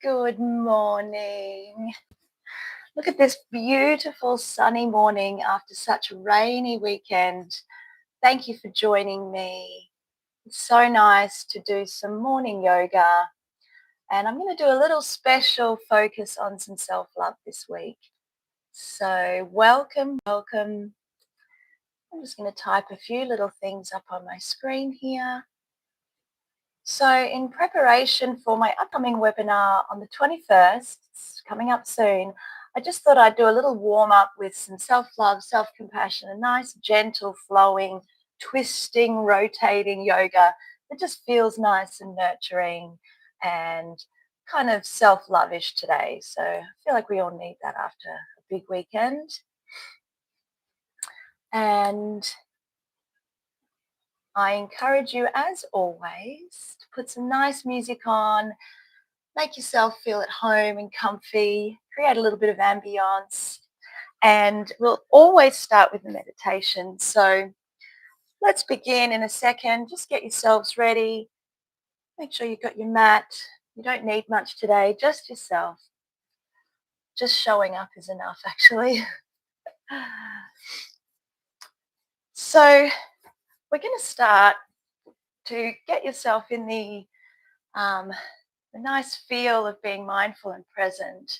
Good morning. Look at this beautiful sunny morning after such a rainy weekend. Thank you for joining me. It's so nice to do some morning yoga, and I'm going to do a little special focus on some self-love this week. So welcome. I'm just going to type a few little things up on my screen here. So in preparation for my upcoming webinar on the 21st, it's coming up soon, I just thought I'd do a little warm up with some self-love, self-compassion, a nice gentle flowing, twisting, rotating yoga that just feels nice and nurturing and kind of self-lovish today. So I feel like we all need that after a big weekend. And I encourage you, as always, to put some nice music on. Make yourself feel at home and comfy, create a little bit of ambience, and we'll always start with the meditation. So let's begin in a second. Just get yourselves ready. Make sure you've got your mat. You don't need much today, just yourself. Just showing up is enough, actually. So we're going to start to get yourself in the nice feel of being mindful and present.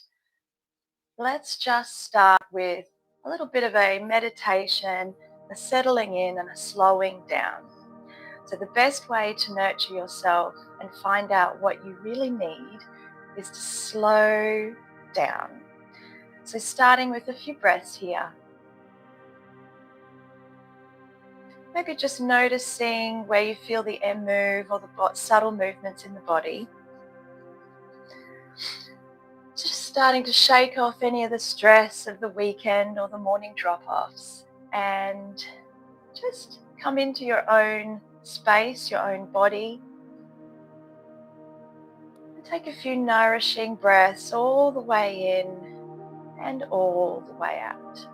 Let's just start with a little bit of a meditation, a settling in and a slowing down. So the best way to nurture yourself and find out what you really need is to slow down. So starting with a few breaths here. Maybe just noticing where you feel the air move or the subtle movements in the body. Just starting to shake off any of the stress of the weekend or the morning drop-offs and just come into your own space, your own body. And take a few nourishing breaths all the way in and all the way out.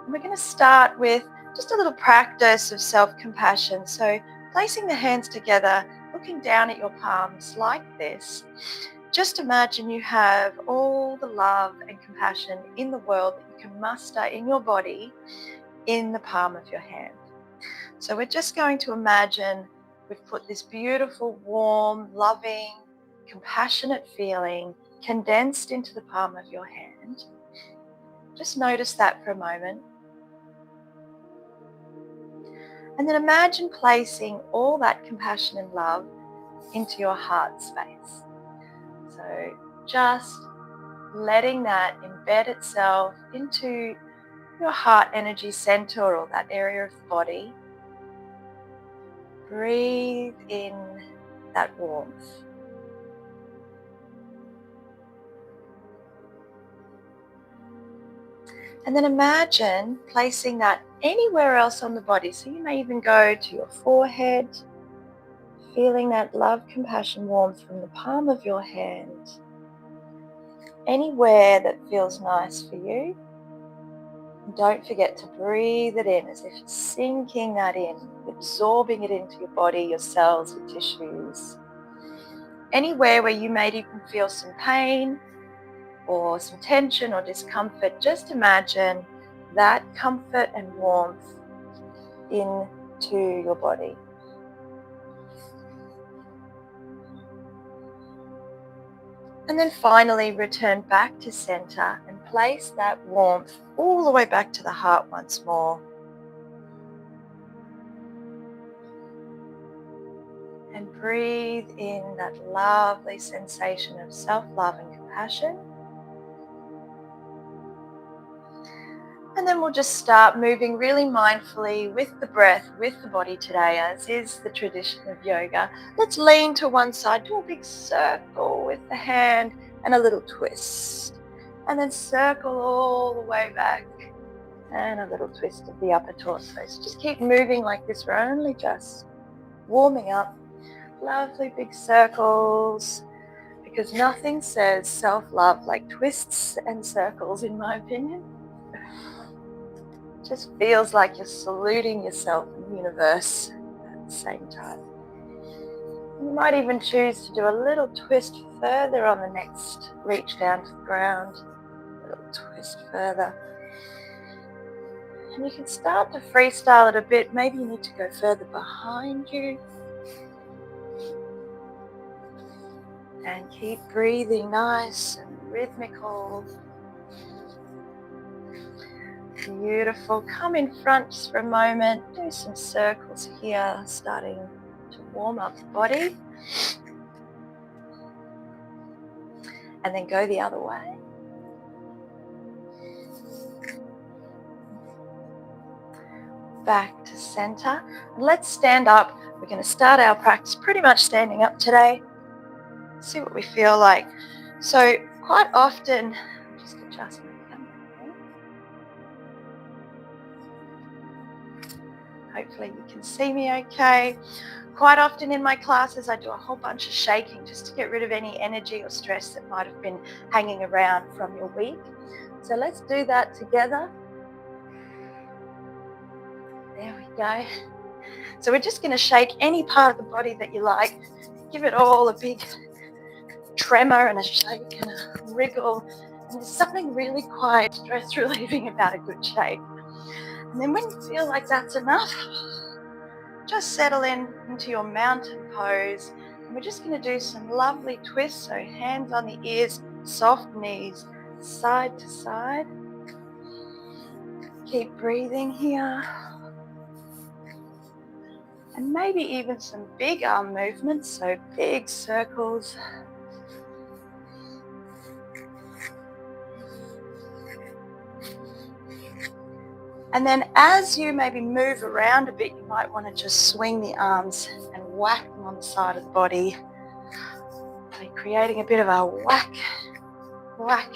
And we're going to start with just a little practice of self-compassion. So placing the hands together, looking down at your palms like this. Just imagine you have all the love and compassion in the world that you can muster in your body in the palm of your hand. So we're just going to imagine we've put this beautiful, warm, loving, compassionate feeling condensed into the palm of your hand. Just notice that for a moment. And then imagine placing all that compassion and love into your heart space. So just letting that embed itself into your heart energy center or that area of the body. Breathe in that warmth. And then imagine placing that anywhere else on the body. So you may even go to your forehead, feeling that love, compassion, warmth from the palm of your hand. Anywhere that feels nice for you. And don't forget to breathe it in as if you're sinking that in, absorbing it into your body, your cells, your tissues. Anywhere where you may even feel some pain or some tension or discomfort, just imagine that comfort and warmth into your body. And then finally return back to center and place that warmth all the way back to the heart once more. And breathe in that lovely sensation of self-love and compassion. And then we'll just start moving really mindfully with the breath, with the body today, as is the tradition of yoga. Let's lean to one side, do a big circle with the hand and a little twist. And then circle all the way back and a little twist of the upper torso. So just keep moving like this. We're only just warming up. Lovely big circles, because nothing says self-love like twists and circles, in my opinion. Just feels like you're saluting yourself and the universe at the same time. You might even choose to do a little twist further on the next reach down to the ground. A little twist further. And you can start to freestyle it a bit. Maybe you need to go further behind you. And keep breathing nice and rhythmical. Beautiful. Come in front just for a moment. Do some circles here, starting to warm up the body. And then go the other way. Back to center. And let's stand up. We're going to start our practice pretty much standing up today. See what we feel like. So quite often, just adjust my camera here. Hopefully you can see me okay. Quite often in my classes, I do a whole bunch of shaking just to get rid of any energy or stress that might have been hanging around from your week. So let's do that together. There we go. So we're just going to shake any part of the body that you like. Give it all a big tremor and a shake and a wriggle. And there's something really quite stress relieving about a good shake. And then when you feel like that's enough, just settle into your mountain pose. And we're just going to do some lovely twists. So hands on the ears, soft knees, side to side. Keep breathing here. And maybe even some big arm movements, so big circles. And then as you maybe move around a bit, you might want to just swing the arms and whack them on the side of the body. So creating a bit of a whack, whack.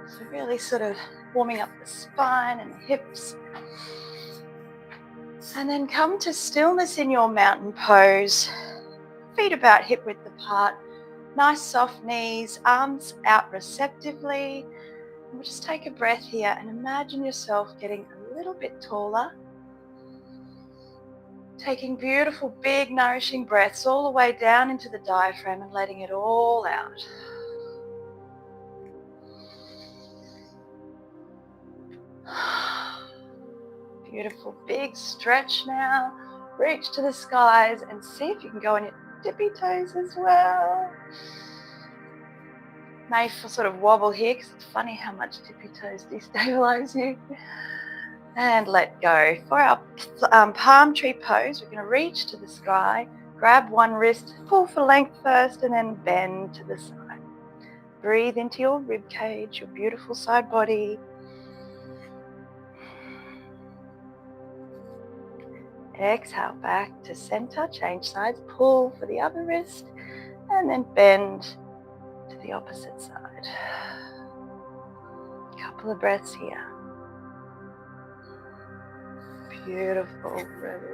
So really sort of warming up the spine and the hips. And then come to stillness in your mountain pose. Feet about hip width apart. Nice soft knees, arms out receptively. And we'll just take a breath here and imagine yourself getting a little bit taller. Taking beautiful, big, nourishing breaths all the way down into the diaphragm and letting it all out. Beautiful, big stretch now. Reach to the skies and see if you can go on your tippy toes as well. May sort of wobble here because it's funny how much tippy toes destabilize you. And let go. For our palm tree pose, we're going to reach to the sky, grab one wrist, pull for length first, and then bend to the side. Breathe into your rib cage, your beautiful side body. Exhale back to center, change sides, pull for the other wrist, and then bend to the opposite side. Couple of breaths here. Beautiful.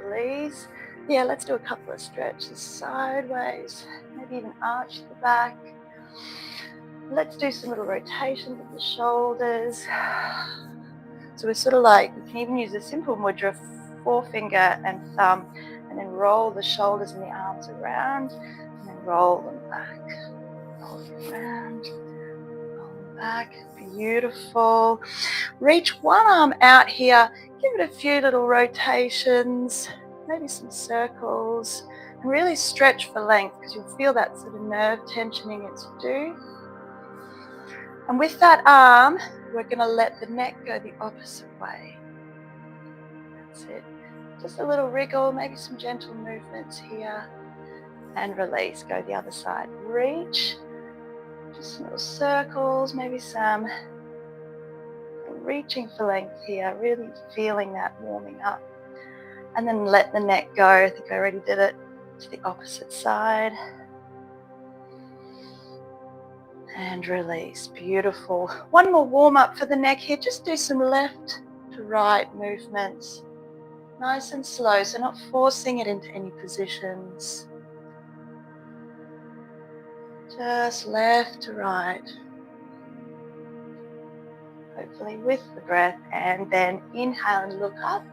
Release. Yeah, let's do a couple of stretches sideways, maybe even arch the back. Let's do some little rotations of the shoulders. So we're sort of like, we can even use a simple mudra, forefinger and thumb, and then roll the shoulders and the arms around, and then roll them back. Roll them around, roll them back. Beautiful. Reach one arm out here. Give it a few little rotations, maybe some circles, and really stretch for length because you'll feel that sort of nerve tensioning as you do. And with that arm, we're going to let the neck go the opposite way. That's it. Just a little wriggle, maybe some gentle movements here. And release, go the other side. Reach, just some little circles, maybe some reaching for length here, really feeling that warming up. And then let the neck go. I think I already did it. To the opposite side. And release. Beautiful. One more warm up for the neck here. Just do some left to right movements. Nice and slow, so not forcing it into any positions. Just left to right. Hopefully with the breath. And then inhale and look up.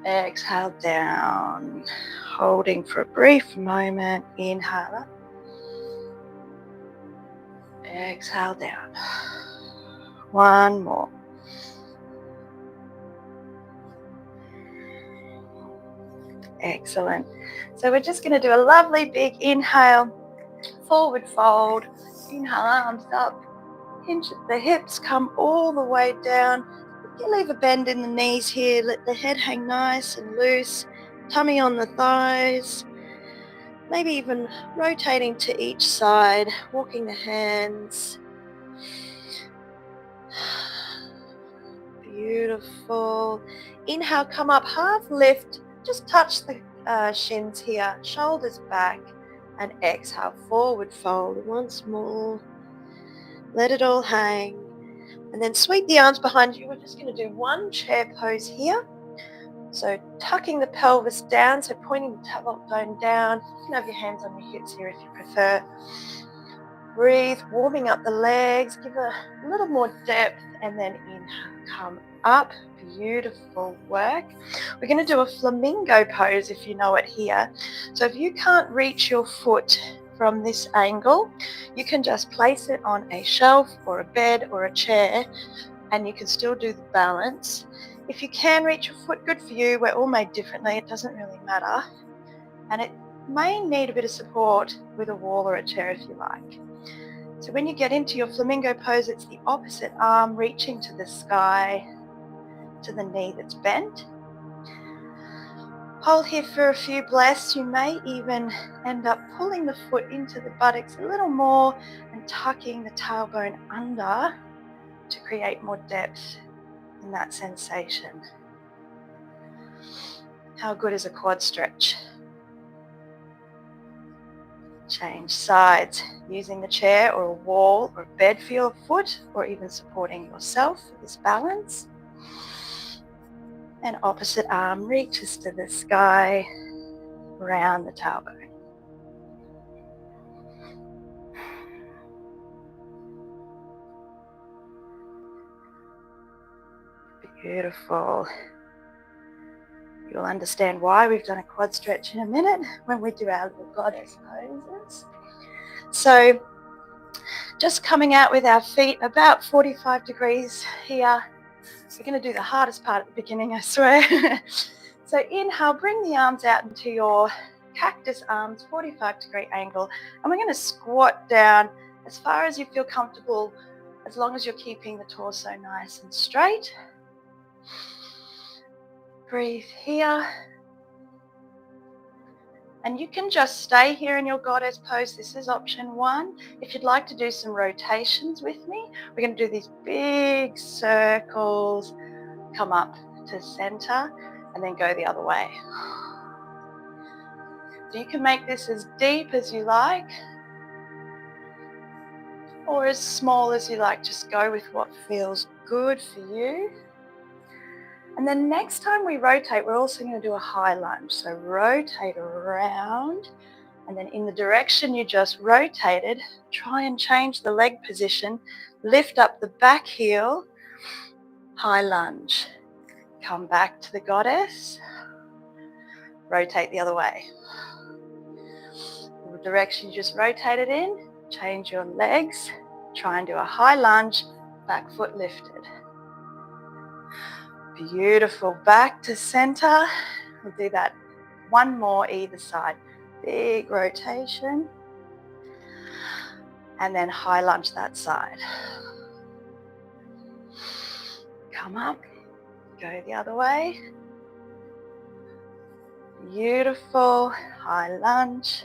Exhale down, holding for a brief moment. Inhale up. Exhale down. One more. Excellent. So we're just going to do a lovely big inhale, forward fold. Inhale, arms up. Hinge at the hips, come all the way down. You leave a bend in the knees here. Let the head hang nice and loose. Tummy on the thighs. Maybe even rotating to each side, walking the hands. Beautiful. Inhale, come up, half lift. Just touch the shins here, shoulders back. And exhale, forward fold once more. Let it all hang. And then sweep the arms behind you. We're just going to do one chair pose here. So tucking the pelvis down, so pointing the tailbone down. You can have your hands on your hips here if you prefer. Breathe, warming up the legs, give a little more depth, and then inhale, come up. Beautiful work. We're going to do a flamingo pose if you know it here. So if you can't reach your foot from this angle, you can just place it on a shelf or a bed or a chair, and you can still do the balance. If you can reach your foot, good for you. We're all made differently. It doesn't really matter. And it may need a bit of support with a wall or a chair if you like. So when you get into your flamingo pose, it's the opposite arm reaching to the sky, to the knee that's bent. Hold here for a few breaths. You may even end up pulling the foot into the buttocks a little more and tucking the tailbone under to create more depth in that sensation. How good is a quad stretch? Change sides, using the chair or a wall or a bed for your foot, or even supporting yourself for this balance. And opposite arm reaches to the sky, around the tailbone. Beautiful. You'll understand why we've done a quad stretch in a minute when we do our little goddess poses. So just coming out with our feet about 45 degrees here. We're going to do the hardest part at the beginning, I swear. So inhale, bring the arms out into your cactus arms, 45-degree angle. And we're going to squat down as far as you feel comfortable, as long as you're keeping the torso nice and straight. Breathe here. And you can just stay here in your goddess pose. This is option one. If you'd like to do some rotations with me, we're going to do these big circles, come up to center, and then go the other way. So you can make this as deep as you like, or as small as you like. Just go with what feels good for you. And then next time we rotate, we're also going to do a high lunge. So rotate around, and then in the direction you just rotated, try and change the leg position. Lift up the back heel, high lunge. Come back to the goddess. Rotate the other way. The direction you just rotated in, change your legs. Try and do a high lunge, back foot lifted. Beautiful. Back to center. We'll do that one more either side. Big rotation. And then high lunge that side. Come up. Go the other way. Beautiful. High lunge.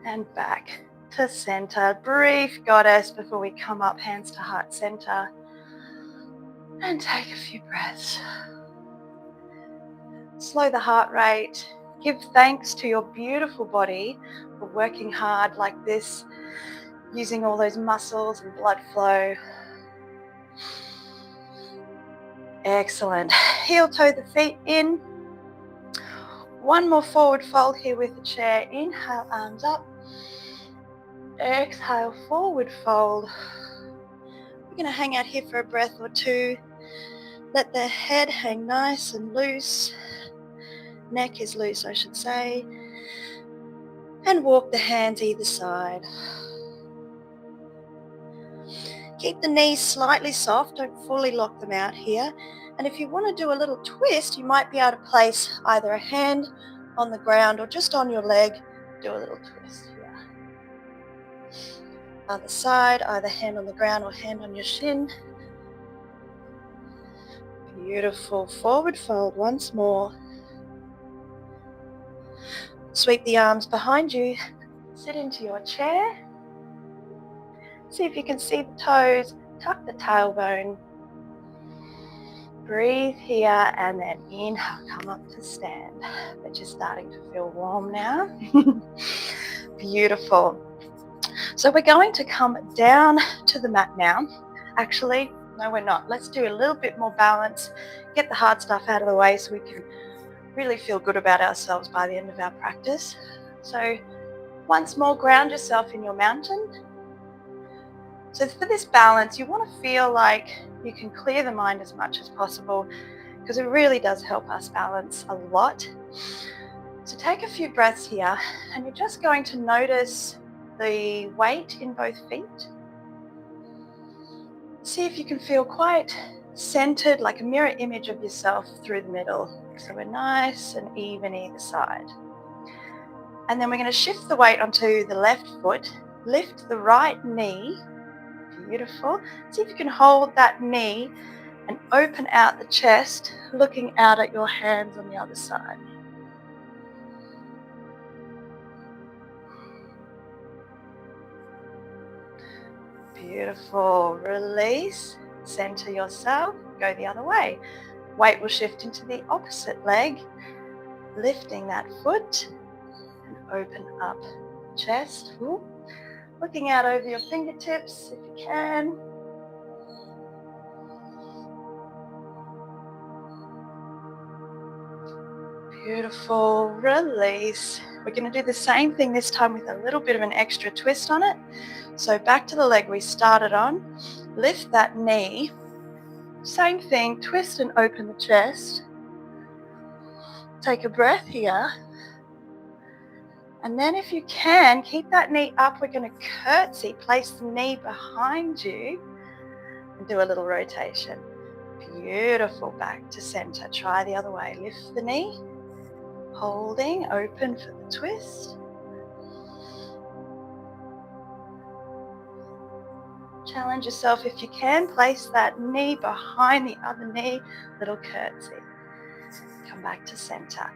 And back to center. Brief goddess before we come up, hands to heart center. And take a few breaths. Slow the heart rate. Give thanks to your beautiful body for working hard like this, using all those muscles and blood flow. Excellent. Heel toe the feet in. One more forward fold here with the chair. Inhale, arms up. Exhale, forward fold. We're going to hang out here for a breath or two. Let the head hang nice and loose. Neck is loose, I should say. And walk the hands either side. Keep the knees slightly soft, don't fully lock them out here. And if you want to do a little twist, you might be able to place either a hand on the ground or just on your leg. Do a little twist here. Other side, either hand on the ground or hand on your shin. Beautiful. Forward fold once more. Sweep the arms behind you. Sit into your chair. See if you can see the toes. Tuck the tailbone. Breathe here and then inhale, come up to stand. But you're starting to feel warm now. Beautiful. So we're going to come down to the mat now. Actually, no, we're not. Let's do a little bit more balance. Get the hard stuff out of the way so we can really feel good about ourselves by the end of our practice. So once more, ground yourself in your mountain. So for this balance, you want to feel like you can clear the mind as much as possible because it really does help us balance a lot. So take a few breaths here and you're just going to notice the weight in both feet. See if you can feel quite centered, like a mirror image of yourself through the middle. So we're nice and even either side. And then we're going to shift the weight onto the left foot. Lift the right knee. Beautiful. See if you can hold that knee and open out the chest, looking out at your hands on the other side. Beautiful. Release. Center yourself. Go the other way. Weight will shift into the opposite leg. Lifting that foot and open up the chest. Ooh. Looking out over your fingertips if you can. Beautiful. Release. We're going to do the same thing this time with a little bit of an extra twist on it. So back to the leg we started on. Lift that knee. Same thing. Twist and open the chest. Take a breath here. And then if you can, keep that knee up. We're going to curtsy. Place the knee behind you and do a little rotation. Beautiful. Back to center. Try the other way. Lift the knee. Holding, open for the twist. Challenge yourself if you can. Place that knee behind the other knee. Little curtsy. Come back to center.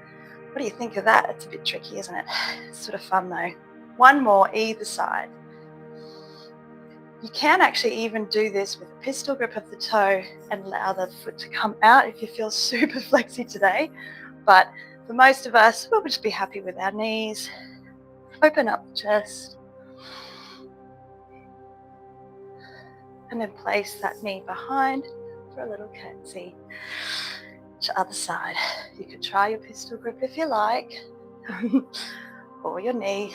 What do you think of that? It's a bit tricky, isn't it? It's sort of fun though. One more either side. You can actually even do this with a pistol grip of the toe and allow the foot to come out if you feel super flexy today. But for most of us, we'll just be happy with our knees. Open up the chest. And then place that knee behind for a little curtsy. To other side. You could try your pistol grip if you like, or your knee.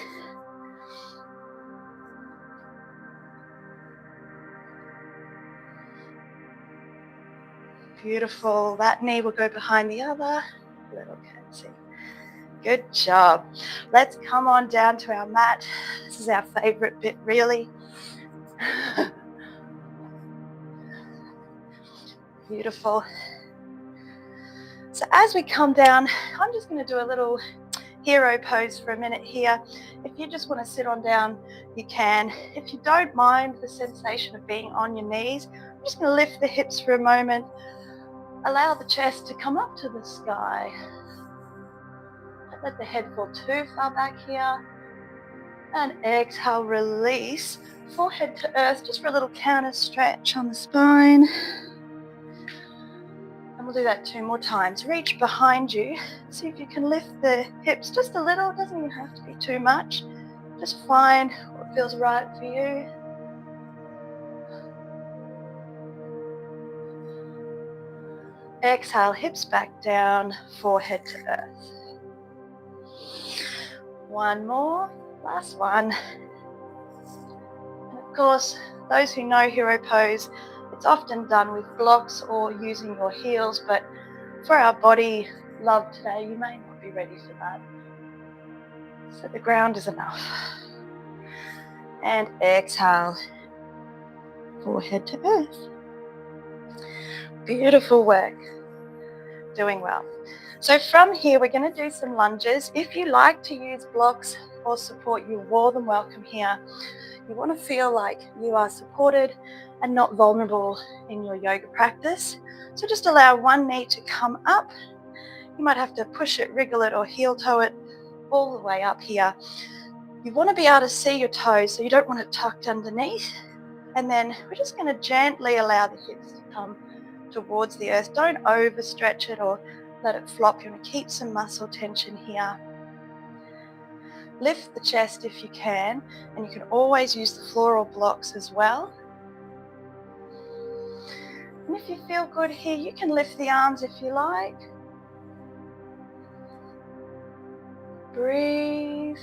Beautiful. That knee will go behind the other. Little curtsy. Good job. Let's come on down to our mat. This is our favorite bit, really. Beautiful. So as we come down, I'm just going to do a little hero pose for a minute here. If you just want to sit on down, you can. If you don't mind the sensation of being on your knees, I'm just going to lift the hips for a moment. Allow the chest to come up to the sky. Don't let the head fall too far back here. And exhale, release. Forehead to earth, just for a little counter stretch on the spine. And we'll do that 2 more times. Reach behind you. See if you can lift the hips just a little. It doesn't even have to be too much. Just find what feels right for you. Exhale, hips back down, forehead to earth. One more, last one. And of course, those who know hero pose, It's often done with blocks or using your heels, but for our body love today, you may not be ready for that. So the ground is enough. And exhale, forehead to earth. Beautiful work. Doing well. So from here, we're going to do some lunges. If you like to use blocks or support, you're more than welcome here. You want to feel like you are supported and not vulnerable in your yoga practice. So just allow one knee to come up. You might have to push it, wriggle it, or heel toe it all the way up here. You want to be able to see your toes, so you don't want it tucked underneath. And then we're just going to gently allow the hips to come towards the earth. Don't overstretch it or let it flop. You want to keep some muscle tension here. Lift the chest if you can, and you can always use the floral blocks as well. And if you feel good here, you can lift the arms if you like. Breathe.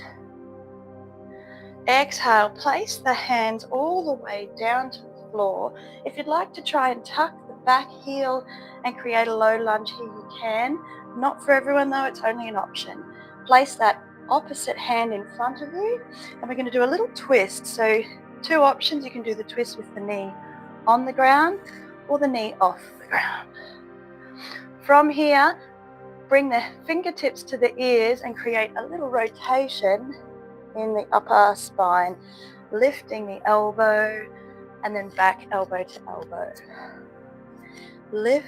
Exhale, place the hands all the way down to the floor. If you'd like to try and tuck the back heel and create a low lunge here, you can. Not for everyone though, it's only an option. Place that opposite hand in front of you, and we're going to do a little twist. So 2 options, you can do the twist with the knee on the ground or the knee off the ground. From here, bring the fingertips to the ears and create a little rotation in the upper spine, lifting the elbow and then back elbow to elbow. Lift,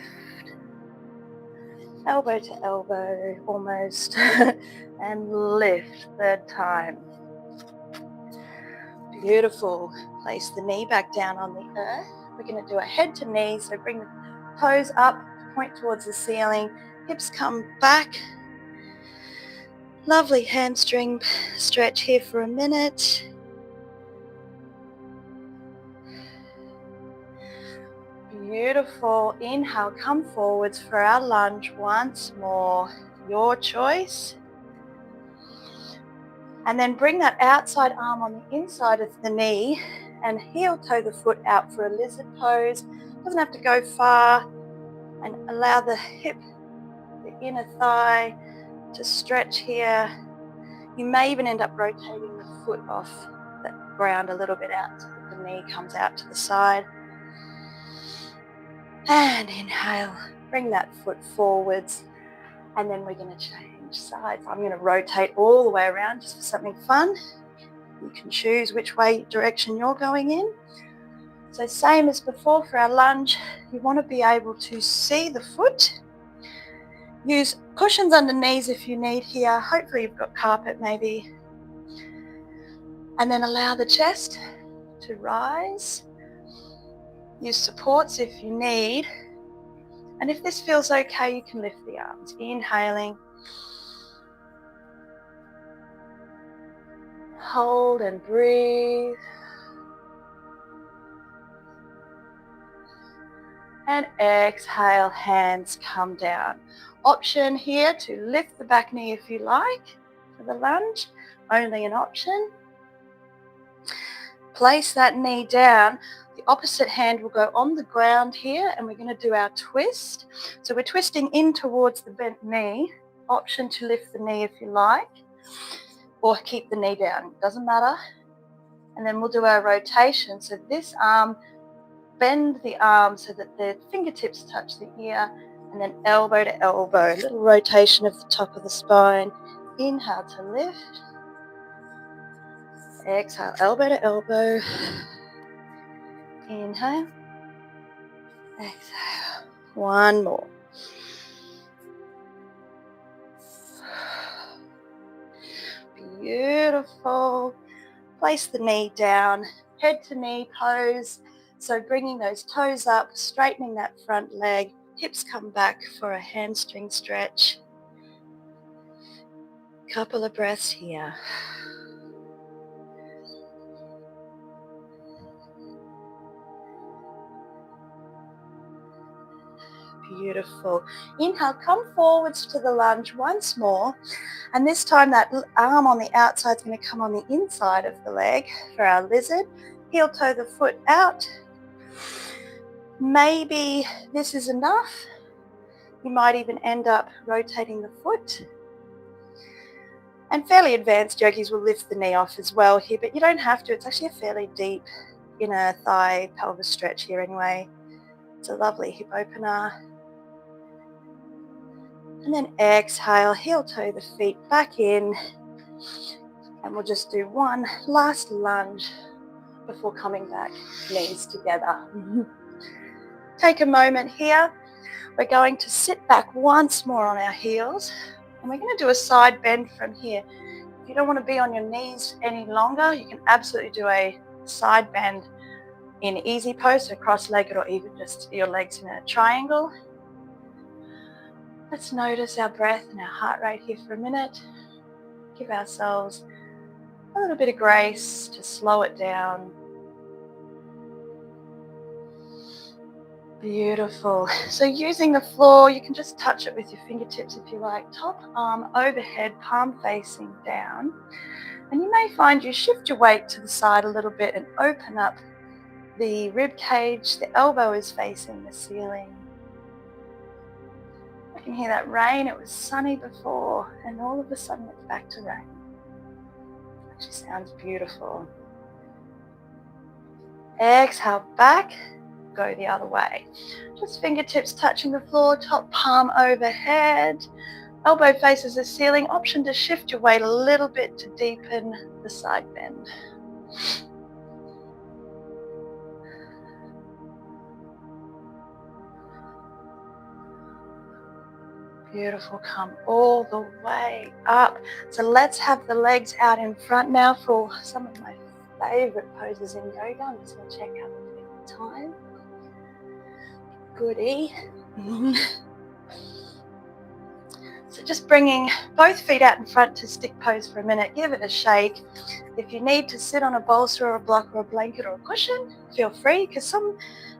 elbow to elbow almost, and lift, 3rd time. Beautiful. Place the knee back down on the earth. We're going to do a head to knee, so bring the toes up, point towards the ceiling, hips come back. Lovely hamstring stretch here for a minute. Beautiful. Inhale, come forwards for our lunge once more. Your choice. And then bring that outside arm on the inside of the knee and heel toe the foot out for a lizard pose. Doesn't have to go far. And allow the hip, the inner thigh to stretch here. You may even end up rotating the foot off the ground a little bit out so that the knee comes out to the side. And inhale, bring that foot forwards, and then we're going to change sides. I'm going to rotate all the way around just for something fun. You can choose which direction you're going in. So same as before for our lunge, you want to be able to see the foot. Use cushions under knees if you need here. Hopefully you've got carpet maybe. And then allow the chest to rise. Use supports if you need. And if this feels okay, you can lift the arms. Inhaling. Hold and breathe. And exhale, hands come down. Option here to lift the back knee if you like for the lunge. Only an option. Place that knee down. The opposite hand will go on the ground here, and we're going to do our twist. So we're twisting in towards the bent knee. Option to lift the knee if you like, or keep the knee down, it doesn't matter. And then we'll do our rotation. So this arm, bend the arm so that the fingertips touch the ear, and then elbow to elbow, a little rotation of the top of the spine. Inhale to lift. Exhale, elbow to elbow. Inhale. Exhale. One more. Beautiful. Place the knee down, head to knee pose. So bringing those toes up, straightening that front leg, hips come back for a hamstring stretch. Couple of breaths here. Beautiful. Inhale, come forwards to the lunge once more. And this time that arm on the outside is going to come on the inside of the leg for our lizard. Heel toe the foot out. Maybe this is enough. You might even end up rotating the foot. And fairly advanced yogis will lift the knee off as well here, but you don't have to. It's actually a fairly deep inner thigh pelvis stretch here anyway. It's a lovely hip opener. And then exhale, heel toe the feet back in. And we'll just do one last lunge before coming back, knees together. Take a moment here. We're going to sit back once more on our heels. And we're going to do a side bend from here. If you don't want to be on your knees any longer, you can absolutely do a side bend in easy pose, so cross-legged or even just your legs in a triangle. Let's notice our breath and our heart rate here for a minute. Give ourselves a little bit of grace to slow it down. Beautiful. So using the floor, you can just touch it with your fingertips if you like. Top arm overhead, palm facing down. And you may find you shift your weight to the side a little bit and open up the rib cage. The elbow is facing the ceiling. I can hear that rain. It was sunny before, and all of a sudden it's back to rain. Actually sounds beautiful. Exhale back, go the other way. Just fingertips touching the floor, top palm overhead, elbow faces the ceiling. Option to shift your weight a little bit to deepen the side bend. Beautiful, come all the way up. So let's have the legs out in front now for some of my favorite poses in yoga. I'm just going to check out the time. Goodie. So just bringing both feet out in front to stick pose for a minute. Give it a shake. If you need to sit on a bolster or a block or a blanket or a cushion, feel free, because some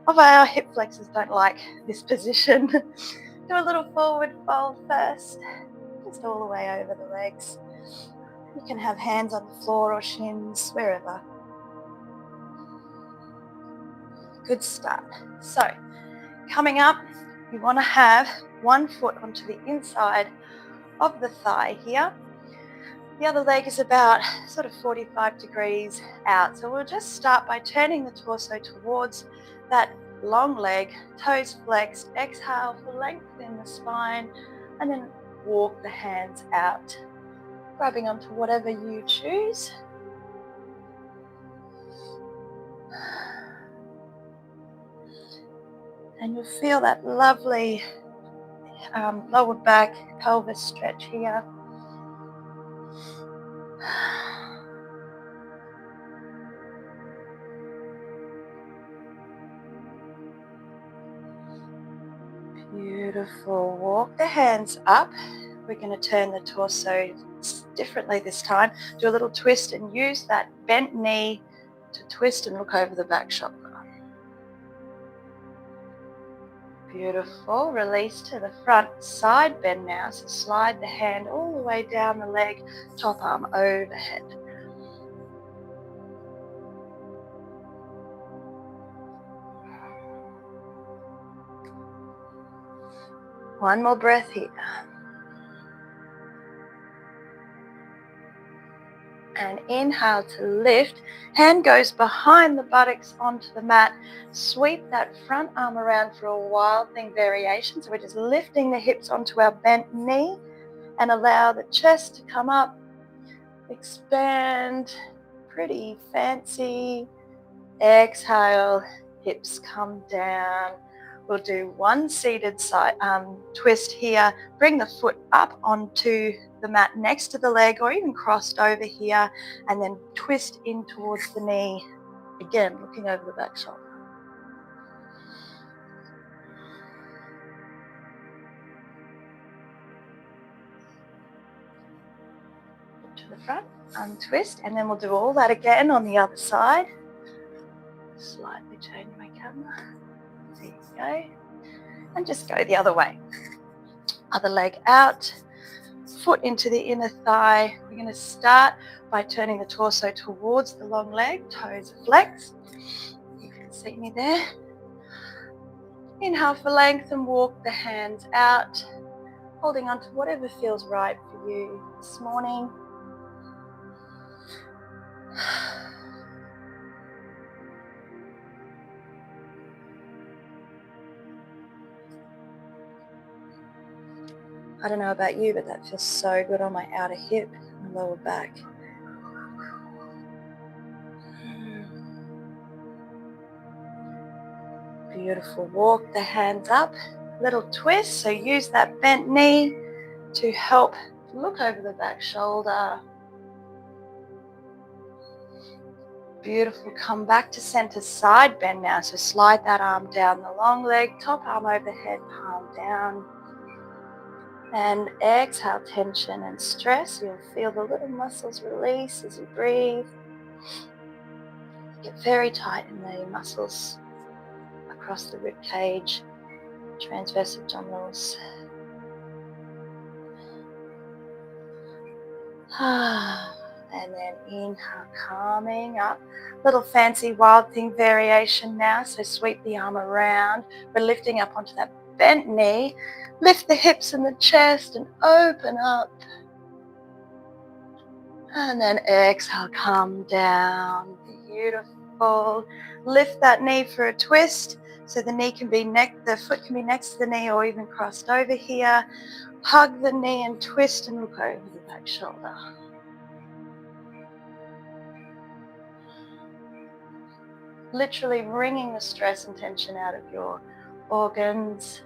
of our hip flexors don't like this position. Do a little forward fold first, just all the way over the legs. You can have hands on the floor or shins, wherever. Good start. So, coming up, you want to have one foot onto the inside of the thigh here. The other leg is about sort of 45 degrees out. So we'll just start by turning the torso towards that long leg, toes flexed. Exhale for length in the spine, and then walk the hands out, grabbing onto whatever you choose. And you'll feel that lovely lower back pelvis stretch here. Beautiful. Walk the hands up. We're going to turn the torso differently this time. Do a little twist and use that bent knee to twist and look over the back shoulder. Beautiful. Release to the front, side bend now. So slide the hand all the way down the leg, top arm overhead. One more breath here. And inhale to lift. Hand goes behind the buttocks onto the mat. Sweep that front arm around for a wild thing variation. So we're just lifting the hips onto our bent knee and allow the chest to come up. Expand. Pretty fancy. Exhale, hips come down. We'll do one seated side twist here. Bring the foot up onto the mat next to the leg or even crossed over here, and then twist in towards the knee. Again, looking over the back shoulder. To the front, untwist, and then we'll do all that again on the other side. Slightly turn my camera. There you go. And just go the other way. Other leg out, foot into the inner thigh. We're going to start by turning the torso towards the long leg, toes flexed. You can see me there. Inhale for length and walk the hands out, holding on to whatever feels right for you this morning. I don't know about you, but that feels so good on my outer hip and lower back. Beautiful. Walk the hands up, little twist. So use that bent knee to help look over the back shoulder. Beautiful. Come back to center, side bend now. So slide that arm down the long leg, top arm overhead, palm down. And exhale tension and stress. You'll feel the little muscles release as you breathe. Get very tight in the muscles across the rib cage, transverse abdominals. And then inhale, calming up. Little fancy wild thing variation now. So sweep the arm around. We're lifting up onto that bent knee. Lift the hips and the chest and open up. And then exhale, come down. Beautiful. Lift that knee for a twist. So the knee can be the foot can be next to the knee or even crossed over here. Hug the knee and twist and look over the back shoulder. Literally wringing the stress and tension out of your organs.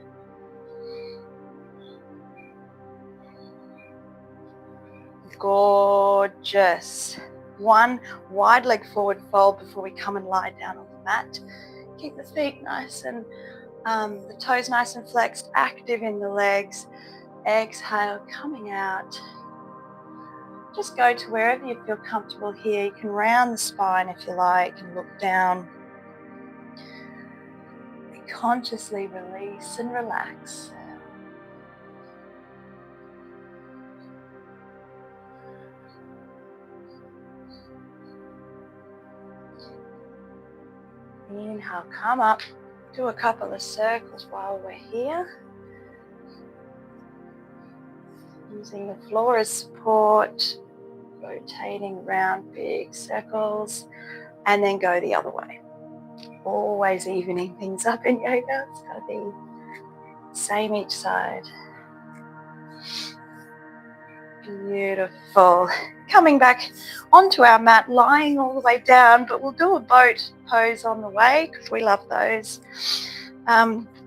Gorgeous. One wide leg forward fold before we come and lie down on the mat. Keep the feet nice and the toes nice and flexed, active in the legs. Exhale, coming out. Just go to wherever you feel comfortable here. You can round the spine if you like and look down. Consciously release and relax. Inhale, come up. Do a couple of circles while we're here. Using the floor as support. Rotating around big circles. And then go the other way. Always evening things up in yoga. It's got to be the same each side. Beautiful. Coming back onto our mat, lying all the way down, but we'll do a boat pose on the way because we love those.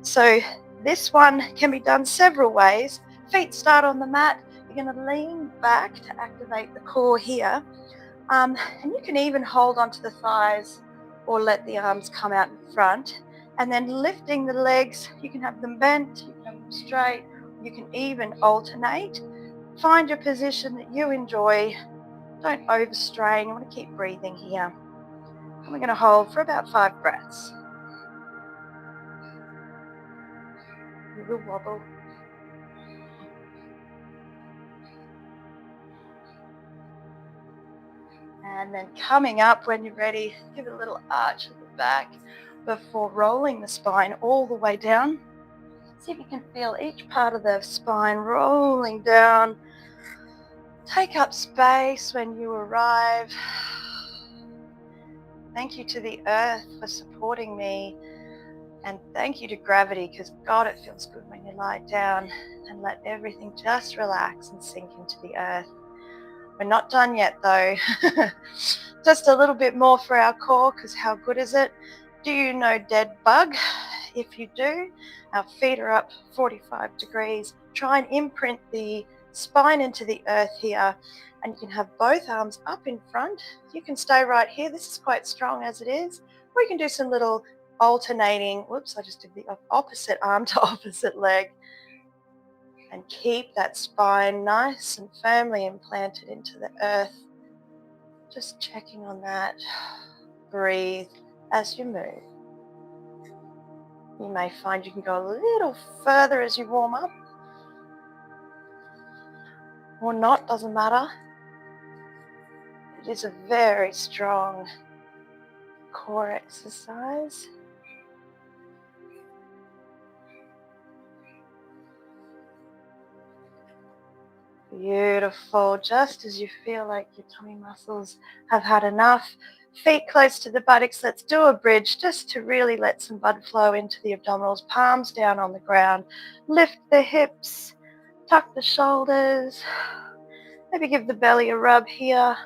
So this one can be done several ways. Feet start on the mat. You're going to lean back to activate the core here. And you can even hold onto the thighs or let the arms come out in front. And then lifting the legs, you can have them bent, you can have them straight, you can even alternate. Find your position that you enjoy. Don't overstrain. You want to keep breathing here. And we're going to hold for about 5 breaths. You will wobble. And then coming up when you're ready, give it a little arch at the back before rolling the spine all the way down. See if you can feel each part of the spine rolling down. Take up space when you arrive. Thank you to the earth for supporting me. And thank you to gravity, because God, it feels good when you lie down and let everything just relax and sink into the earth. We're not done yet though. Just a little bit more for our core, because how good is it? Do you know dead bug? If you do, our feet are up 45 degrees. Try and imprint the spine into the earth here, and you can have both arms up in front. You can stay right here. This is quite strong as it is. Or you can do some little alternating, whoops, I just did the opposite arm to opposite leg. And keep that spine nice and firmly implanted into the earth. Just checking on that. Breathe as you move. You may find you can go a little further as you warm up. Or not, doesn't matter. It is a very strong core exercise. Beautiful. Just as you feel like your tummy muscles have had enough, feet close to the buttocks, let's do a bridge just to really let some blood flow into the abdominals, palms down on the ground. Lift the hips, tuck the shoulders, maybe give the belly a rub here.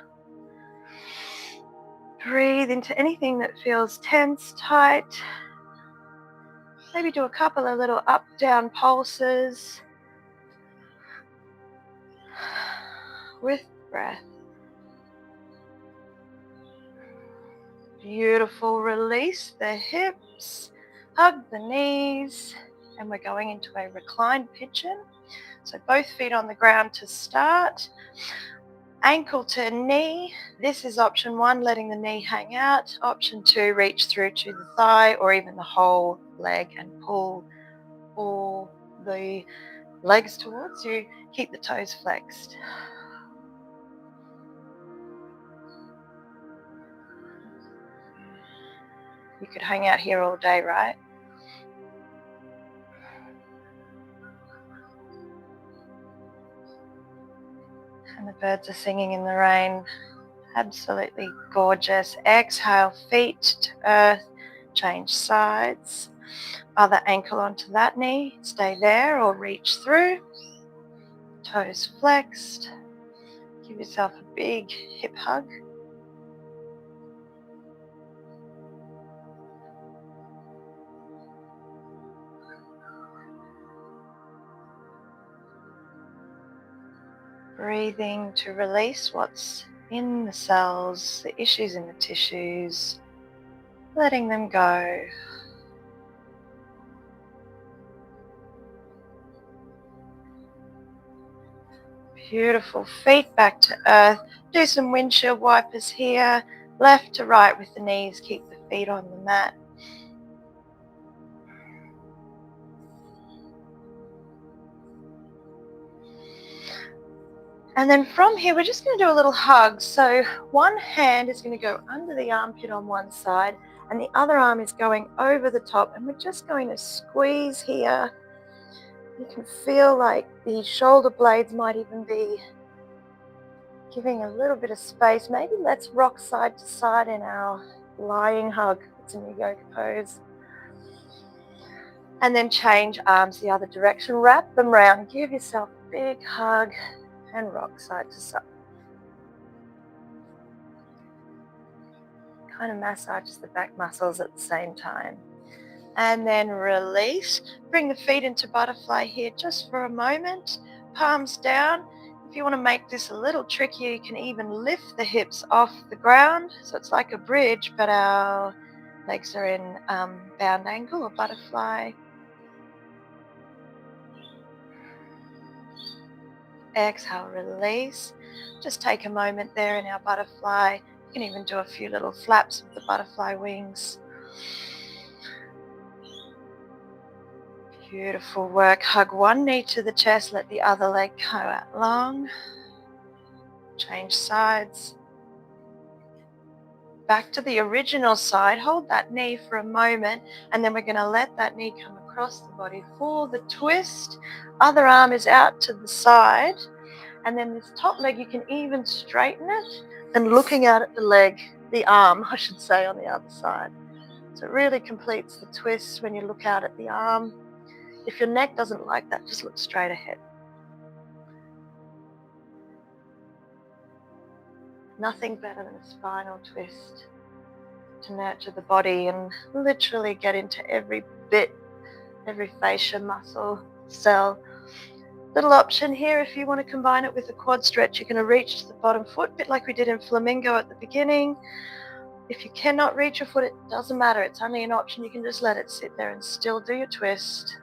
Breathe into anything that feels tense, tight. Maybe do a couple of little up-down pulses with breath. Beautiful. Release the hips, hug the knees, and we're going into a reclined pigeon. So both feet on the ground to start. Ankle to knee. This is option 1, letting the knee hang out. Option 2, reach through to the thigh or even the whole leg and pull all the legs towards you. Keep the toes flexed. You could hang out here all day, right? And the birds are singing in the rain. Absolutely gorgeous. Exhale, feet to earth, change sides. Other ankle onto that knee, stay there or reach through. Toes flexed. Give yourself a big hip hug. Breathing to release what's in the cells, the issues in the tissues, letting them go. Beautiful. Feet back to earth. Do some windshield wipers here. Left to right with the knees. Keep the feet on the mat. And then from here, we're just going to do a little hug. So one hand is going to go under the armpit on one side, and the other arm is going over the top. And we're just going to squeeze here. You can feel like the shoulder blades might even be giving a little bit of space. Maybe let's rock side to side in our lying hug. It's a new yoga pose. And then change arms the other direction. Wrap them round. Give yourself a big hug and rock side to side. Kind of massages the back muscles at the same time. And then release. Bring the feet into butterfly here just for a moment. Palms down. If you want to make this a little trickier, you can even lift the hips off the ground. So it's like a bridge, but our legs are in bound angle or butterfly. Exhale, release. Just take a moment there in our butterfly. You can even do a few little flaps with the butterfly wings. Beautiful work. Hug one knee to the chest, let the other leg go out long. Change sides. Back to the original side. Hold that knee for a moment, and then we're going to let that knee come across the body for the twist. Other arm is out to the side, and then this top leg, you can even straighten it and looking out at the leg, the arm, I should say, on the other side. So it really completes the twist when you look out at the arm. If your neck doesn't like that, just look straight ahead. Nothing better than a spinal twist to nurture the body and literally get into every bit, every fascia, muscle, cell. Little option here, if you want to combine it with a quad stretch, you're going to reach to the bottom foot, a bit like we did in flamingo at the beginning. If you cannot reach your foot, it doesn't matter. It's only an option. You can just let it sit there and still do your twist.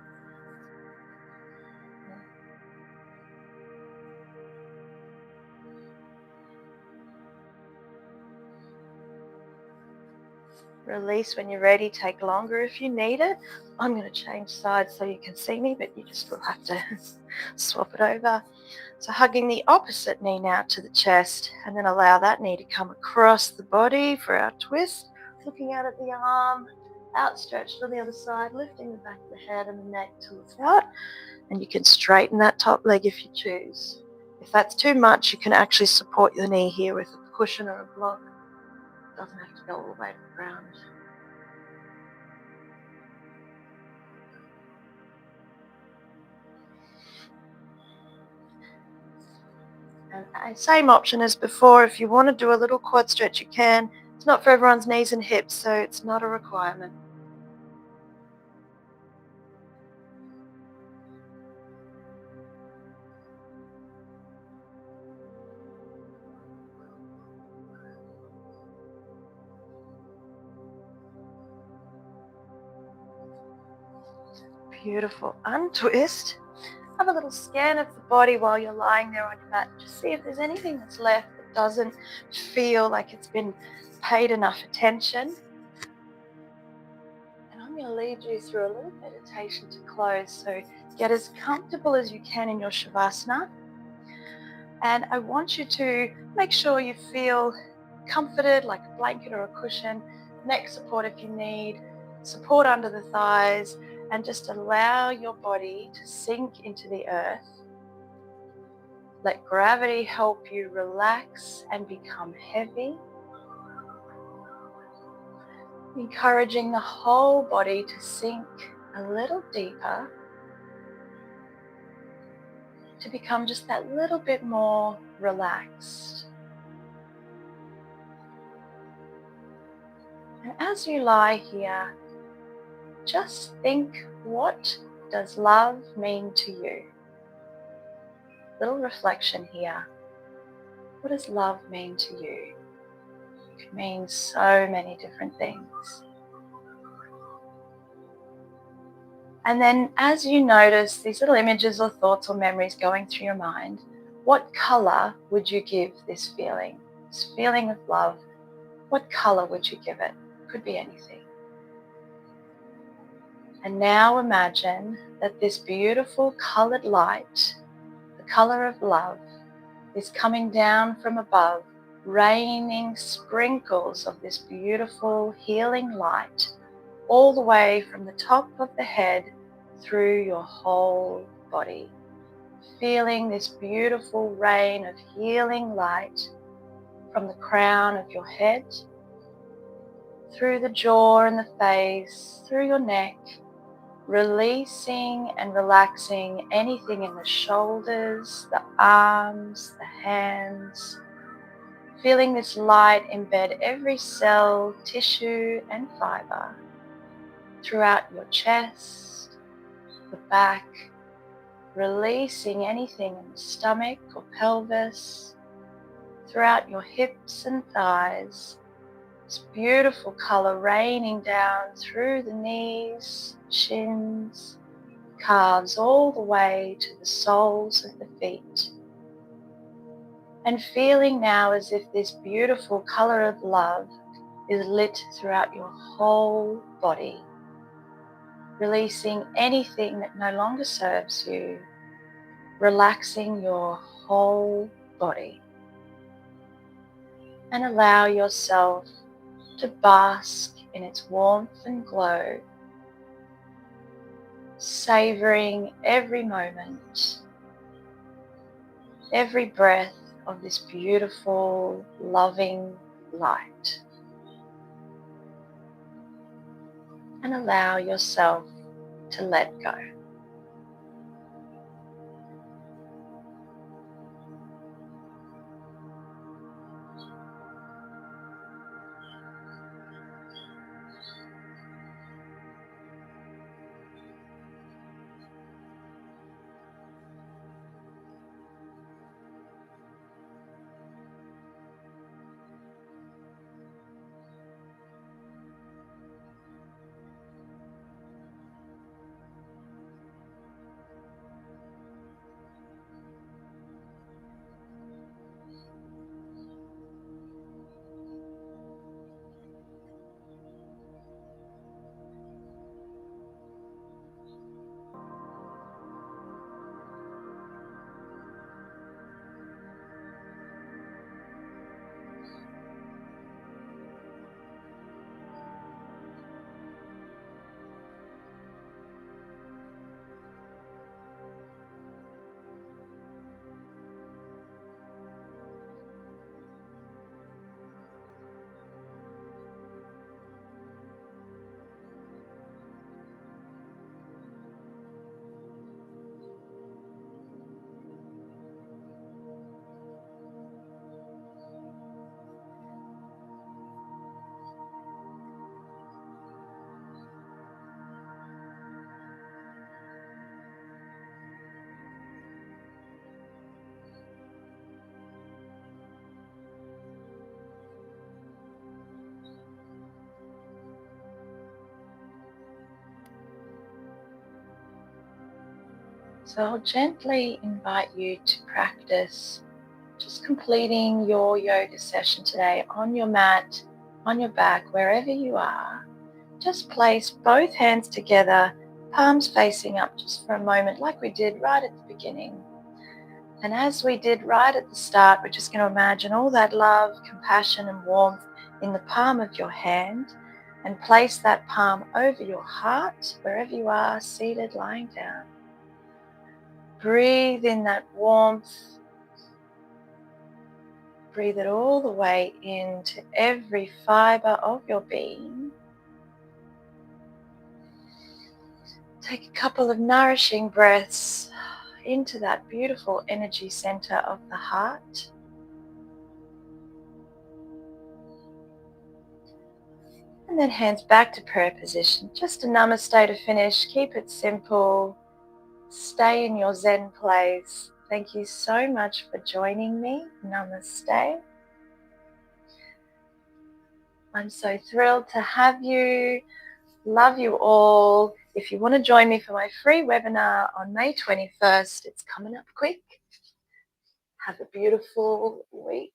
Release when you're ready. Take longer if you need it. I'm going to change sides so you can see me, but you just will have to swap it over. So hugging the opposite knee now to the chest, and then allow that knee to come across the body for our twist. Looking out at the arm, outstretched on the other side, lifting the back of the head and the neck to look out. And you can straighten that top leg if you choose. If that's too much, you can actually support your knee here with a cushion or a block. It doesn't have to go all the way to the ground. And same option as before. If you want to do a little quad stretch, you can. It's not for everyone's knees and hips, so it's not a requirement. Beautiful. Untwist. Have a little scan of the body while you're lying there on your mat. Just see if there's anything that's left that doesn't feel like it's been paid enough attention. And I'm going to lead you through a little meditation to close. So get as comfortable as you can in your Shavasana. And I want you to make sure you feel comforted, like a blanket or a cushion, neck support if you need, support under the thighs, and just allow your body to sink into the earth. Let gravity help you relax and become heavy, encouraging the whole body to sink a little deeper, to become just that little bit more relaxed. And as you lie here, just think, what does love mean to you? Little reflection here. What does love mean to you? It could mean so many different things. And then as you notice these little images or thoughts or memories going through your mind, what color would you give this feeling? This feeling of love, what color would you give it? Could be anything. And now imagine that this beautiful colored light, the color of love, is coming down from above, raining sprinkles of this beautiful healing light all the way from the top of the head through your whole body. Feeling this beautiful rain of healing light from the crown of your head, through the jaw and the face, through your neck, releasing and relaxing anything in the shoulders, the arms, the hands. Feeling this light embed every cell, tissue and fiber throughout your chest, the back, releasing anything in the stomach or pelvis, throughout your hips and thighs. This beautiful color raining down through the knees, shins, calves, all the way to the soles of the feet. And feeling now as if this beautiful color of love is lit throughout your whole body, releasing anything that no longer serves you, relaxing your whole body. And allow yourself to bask in its warmth and glow, savoring every moment, every breath of this beautiful, loving light. And allow yourself to let go. So I'll gently invite you to practice just completing your yoga session today on your mat, on your back, wherever you are. Just place both hands together, palms facing up just for a moment, like we did right at the beginning. And as we did right at the start, we're just going to imagine all that love, compassion, and warmth in the palm of your hand, and place that palm over your heart, wherever you are, seated, lying down. Breathe in that warmth. Breathe it all the way into every fiber of your being. Take a couple of nourishing breaths into that beautiful energy center of the heart. And then hands back to prayer position. Just a namaste to finish. Keep it simple. Stay in your Zen place. Thank you so much for joining me. Namaste. I'm so thrilled to have you. Love you all. If you want to join me for my free webinar on May 21st, it's coming up quick. Have a beautiful week.